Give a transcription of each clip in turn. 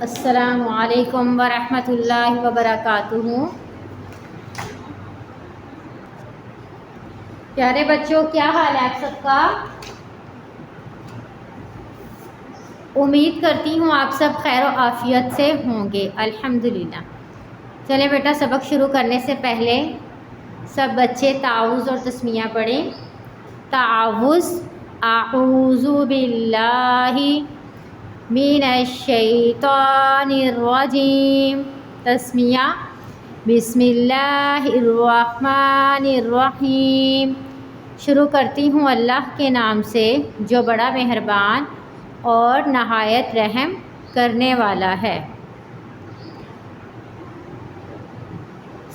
अस्सलामु अलैकुम वरहमतुल्लाहि वबरकातुहू। प्यारे बच्चों, क्या हाल है आप सबका। उम्मीद करती हूँ आप सब खैर और आफ़ियत से होंगे। अल्हम्दुलिल्लाह। चलें बेटा, सबक शुरू करने से पहले सब बच्चे ताऊज़ और तस्मिया पढ़ें। ताऊज़, आऊज़ु बिल्लाहि मिनश्शैतानिर्रजीम। तस्मिया, बिस्मिल्लाहिर्रहमानिर्रहीम। शुरू करती हूँ अल्लाह के नाम से जो बड़ा मेहरबान और नहायत रहम करने वाला है।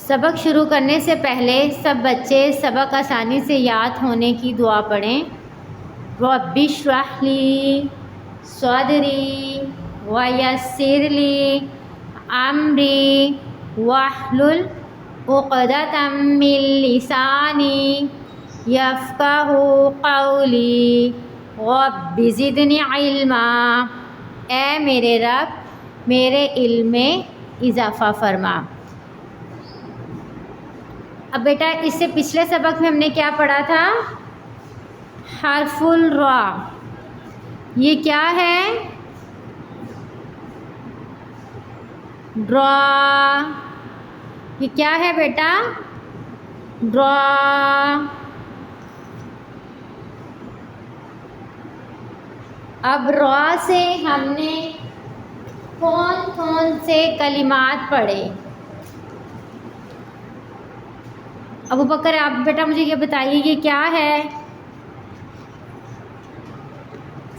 सबक शुरू करने से पहले सब बच्चे सबक आसानी से याद होने की दुआ पढ़ें। रब्बिश्रह ली सदरी वयस्सिरली अम्री वहलुल उक़दतम मिन लिसानी यफ़क़हू क़ौली रब्बि ज़िदनी इल्मा। ए मेरे रब, मेरे इल्म में इजाफ़ा फरमा। अब बेटा, इससे पिछले सबक में हमने क्या पढ़ा था? हर्फुल रा। ये क्या है? ड्रा। ये क्या है बेटा? ड्रा। अब रा से हमने कौन कौन से कलिमात पढ़े? अबू बकर, आप बेटा मुझे ये बताइए, ये क्या है?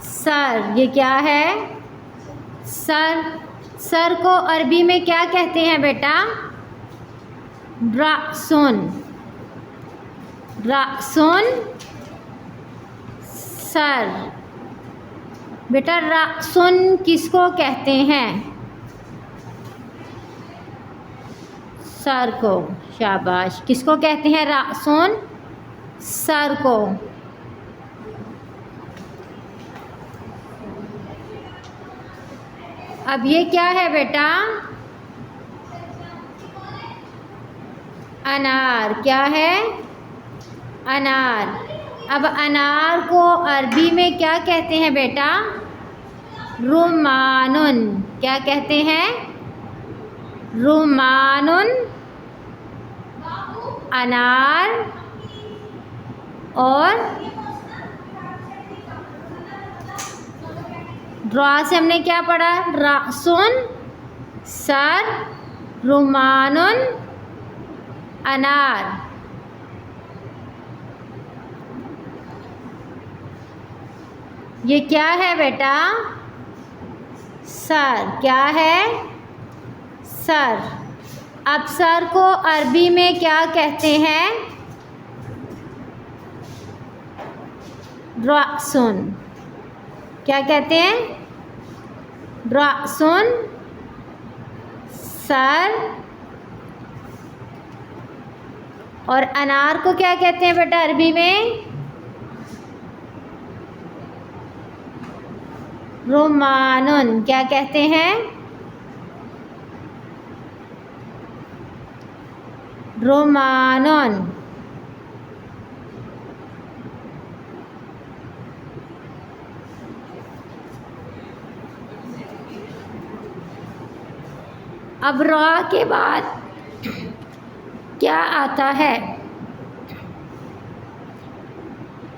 सर। ये क्या है? सर। सर को अरबी में क्या कहते हैं बेटा? रासुन। रासुन, सर। बेटा, रासुन किसको कहते हैं? सर को। शाबाश। किसको कहते हैं रासुन? सर को। अब ये क्या है बेटा? अनार। क्या है? अनार। अब अनार को अरबी में क्या कहते हैं बेटा? रुमानुन। क्या कहते हैं? रुमानुन। अनार। और ड्रा से हमने क्या पढ़ा? रासुन, सर, रुमानुन, अनार। ये क्या है बेटा? सर। क्या है? सर। अब सर को अरबी में क्या कहते हैं? रासुन। क्या कहते हैं? रासुन, सर। और अनार को क्या कहते हैं बेटा अरबी में? रुमानुन। क्या कहते हैं? रुमानुन। अब रा के बाद क्या आता है?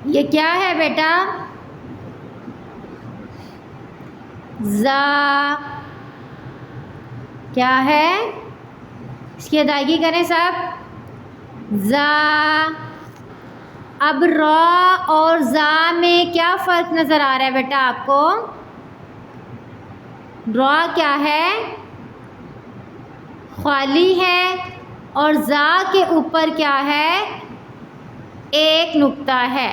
ये क्या है बेटा? जा। क्या है? इसकी अदायगी करें सब। जा। अब रा और जा में क्या फ़र्क नज़र आ रहा है बेटा आपको? रा क्या है? खाली है। और जा के ऊपर क्या है? एक नुक्ता है।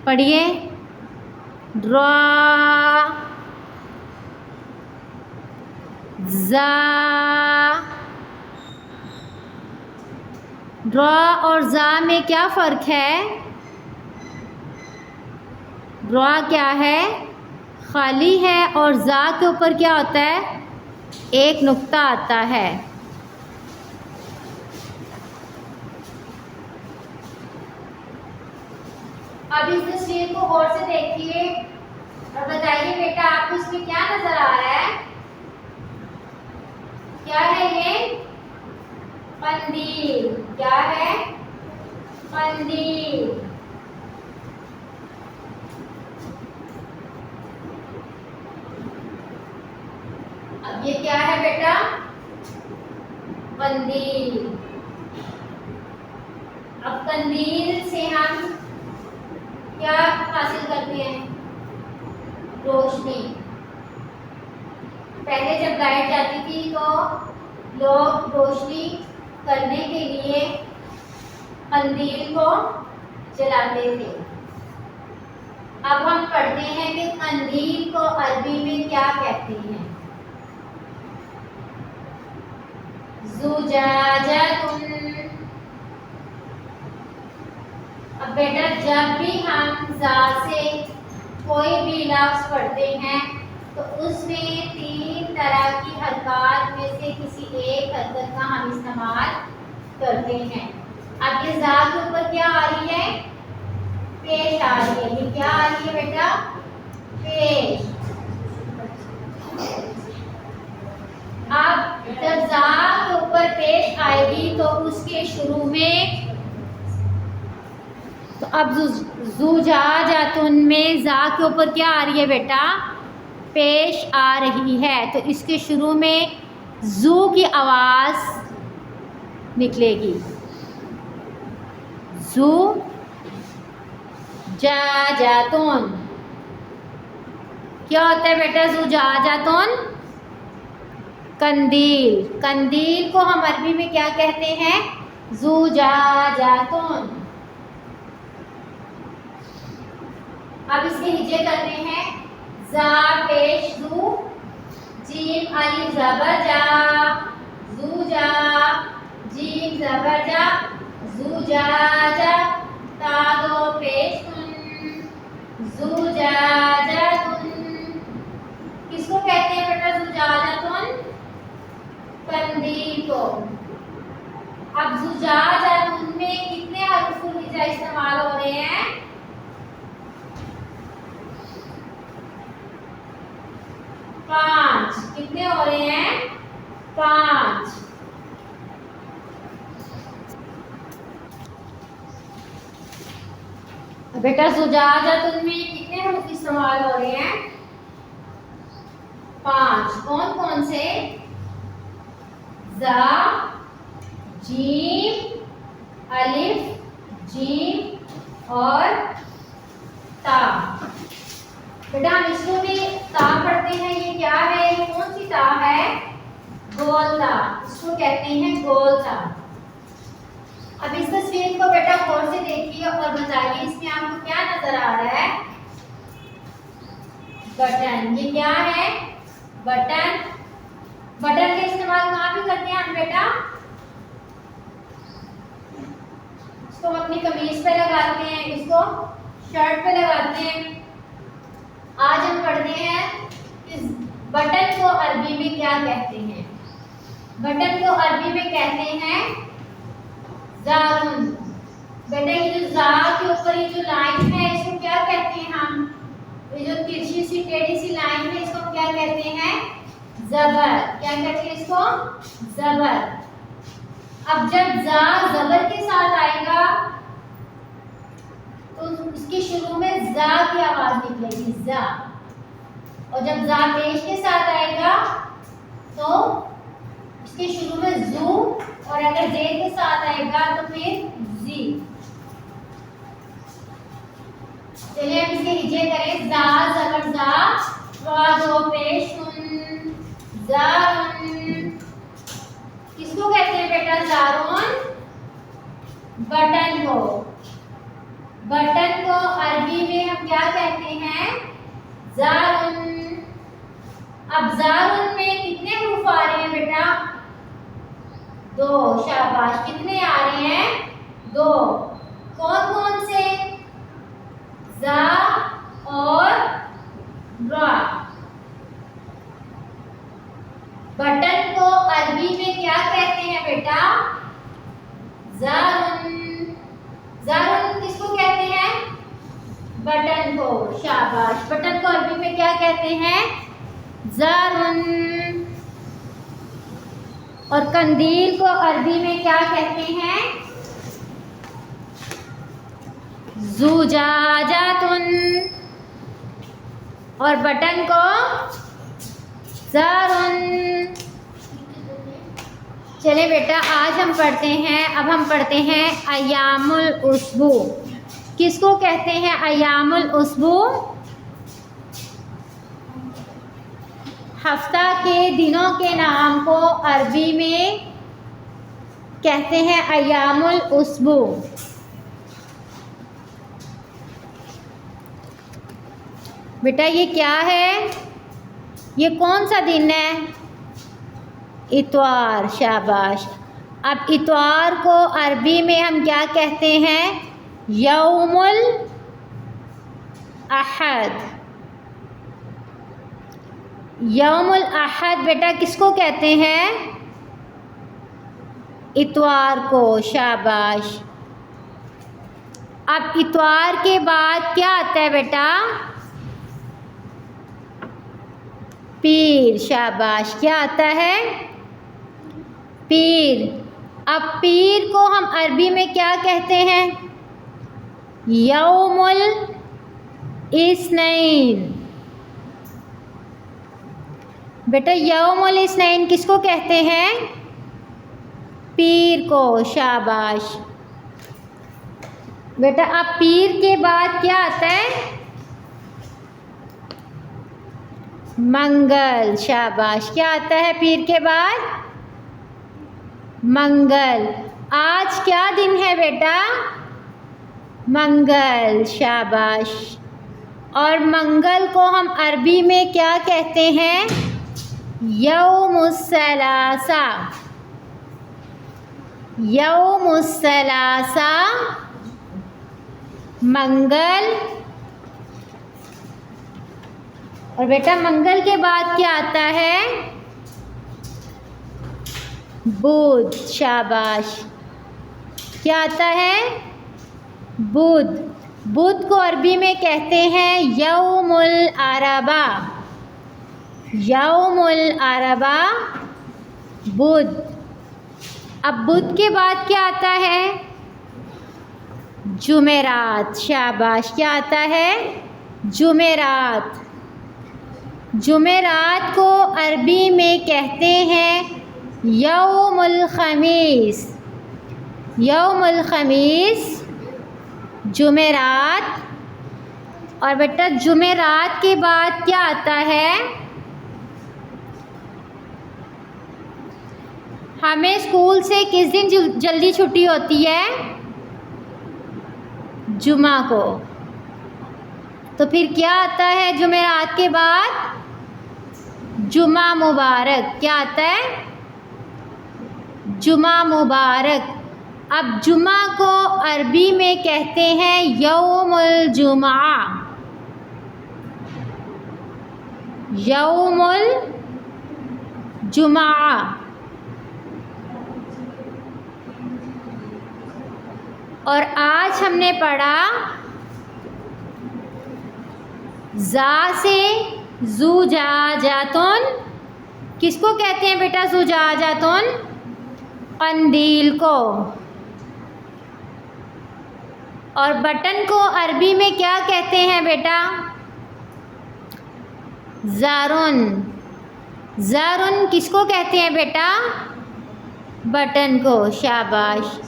पढ़िए। ड्रा, जा। ड्रा और जा में क्या फ़र्क है? ब्रा क्या है, खाली है, और जा के ऊपर क्या होता है, एक नुक्ता आता है। अब इस तस्वीर को गौर से देखिए और बताइए बेटा आपको इसमें क्या नजर आ रहा है, क्या है ये, कंदील। क्या है, कंदील। अब ये क्या है बेटा, कंदील। अब कंदील से हम क्या हासिल करते हैं, रोशनी। पहले जब लाइट जाती थी तो लोग रोशनी करने के लिए कंदील को जलाते थे। अब हम पढ़ते हैं कि कंदील को अरबी में क्या कहते हैं। ज़ुजाजतुन। अब बेटा जब भी हम जा से कोई भी लफ्ज़ पढ़ते हैं तो उसमें 3 तरह की हरकत में से किसी एक हरकत का हम इस्तेमाल करते हैं। अब ये जा के ऊपर क्या आ रही है, पेश आ रही है। ये क्या आ रही है बेटा, पेश। अब जब जा के ऊपर पेश आएगी तो उसके शुरू में, तो अब ज़ुजाजतुन में जा के ऊपर क्या आ रही है बेटा, पेश आ रही है, तो इसके शुरू में जू की आवाज़ निकलेगी। जू जातुन। क्या होता है बेटा जू जातुन, कंदील। कंदील को हम अरबी में क्या कहते हैं, जू जातुन। अब इसके हिज्जे करते हैं, जा पेश जू, जीम अलिफ ज़बर जा, जू जा, जीम ज़बर जा, जू जा, ता दो पेश तुन, जू जा तुन। किसको कहते हैं बेटा जू जा तुन, कंदील को। अब जू जा तुन में कितने हर्फुल हिजा इस्तेमाल हो रहे हैं, 5। कितने हो रहे हैं, 5। बेटा ज़ुजाजतुन में कितने हर्फ इस्तेमाल हो रहे हैं, 5। कौन कौन से, जा, जीम, अलिफ, जीम और ता। बेटा हम इसको भी ता पढ़ते हैं, ये क्या है, ये कौन सी ता है, गोल ता। इसको कहते हैं गोल ता। अब इस तस्वीर को बेटा गौर से देखिए और बताइए इसमें आपको क्या नजर आ रहा है, बटन। ये क्या है, बटन। बटन का इस्तेमाल कहाँ भी करते हैं हम बेटा, इसको हम अपनी कमीज पे लगाते हैं, इसको शर्ट पे लगाते हैं। आज हम पढ़ते हैं इस बटन को अरबी में क्या कहते हैं। बटन को अरबी में कहते हैं जारुन। बेटा ये जो जा के ऊपर ये जो लाइन है इसको क्या कहते हैं हम, ये जो तिरछी सी टेढ़ी सी लाइन है इसको क्या कहते हैं, जबर। क्या कहते हैं इसको, जबर। अब जब जा जबर के साथ आएगा तो उसके शुरू में जा की आवाज निकलेगी, जा। और जब जा पेश के साथ आएगा तो इसके शुरू में जू, और अगर जे के साथ आएगा तो फिर जी। चलिए अब इसके हिज्जे करें, जा जबर जा, रा दो पेश सुन, जारुन। किसको कहते हैं बेटा, जारुन, बटन को। बटन को अरबी में हम क्या कहते हैं, जारुन। अब जारुन में कितने हुरूफ आ रहे हैं बेटा, 2। शाबाश, कितने आ रहे हैं, 2। कौन कौन से, जा बटन को, शाबाश। बटन को अरबी में क्या कहते हैं? ज़ारुन। और कंदील को अरबी में क्या कहते हैं? ज़ुजाजातुन। और बटन को ज़ारुन। चले बेटा, आज हम पढ़ते हैं, अब हम पढ़ते हैं अय्यामुल उसबू। किसको कहते हैं अय्यामुल उसबू? हफ्ता के दिनों के नाम को अरबी में कहते हैं अय्यामुल उसबू। बेटा ये क्या है? ये कौन सा दिन है? इतवार, शाबाश। अब इतवार को अरबी में हम क्या कहते हैं? यौमुल अहद। यौमुल अहद बेटा किसको कहते हैं? इतवार को, शाबाश। अब इतवार के बाद क्या आता है बेटा? पीर, शाबाश। क्या आता है? पीर। अब पीर को हम अरबी में क्या कहते हैं? यौमुल इस्नैन। बेटा यौमुल इस्नैन किसको कहते हैं? पीर को, शाबाश। बेटा अब पीर के बाद क्या आता है? मंगल, शाबाश। क्या आता है पीर के बाद? मंगल। आज क्या दिन है बेटा? मंगल, शाबाश। और मंगल को हम अरबी में क्या कहते हैं? यौमुस्सलासा। यौमुस्सलासा, मंगल। और बेटा मंगल के बाद क्या आता है? बुध, शाबाश। क्या आता है? बुध। बुध को अरबी में कहते हैं यौमुल अरबा। यौमुल अरबा, बुध। अब बुध के बाद क्या आता है? जुमेरात, शाबाश। क्या आता है? जुमेरात। जुमेरात को अरबी में कहते हैं यौमुल खमीस। यौमुल खमीस, जुमेरात। और बेटा जुमेरात के बाद क्या आता है? हमें स्कूल से किस दिन जल्दी छुट्टी होती है? जुमा को। तो फिर क्या आता है जुमेरात के बाद? जुमा मुबारक। क्या आता है? जुमा मुबारक। अब जुमा को अरबी में कहते हैं यौमुल जुमा। यौमुल जुमा। और आज हमने पढ़ा जा से ज़ुजाजातुन। किसको कहते हैं बेटा ज़ुजाजातुन? कंदील को। और बटन को अरबी में क्या कहते हैं बेटा? ज़ारुन। ज़ारुन किसको कहते हैं बेटा? बटन को, शाबाश।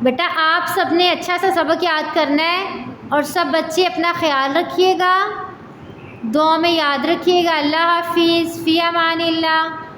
बेटा आप सबने अच्छा सा सबक याद करना है और सब बच्चे अपना ख्याल रखिएगा, दुआ में याद रखिएगा। अल्लाह हाफिज़, फ़ी अमानिल्लाह।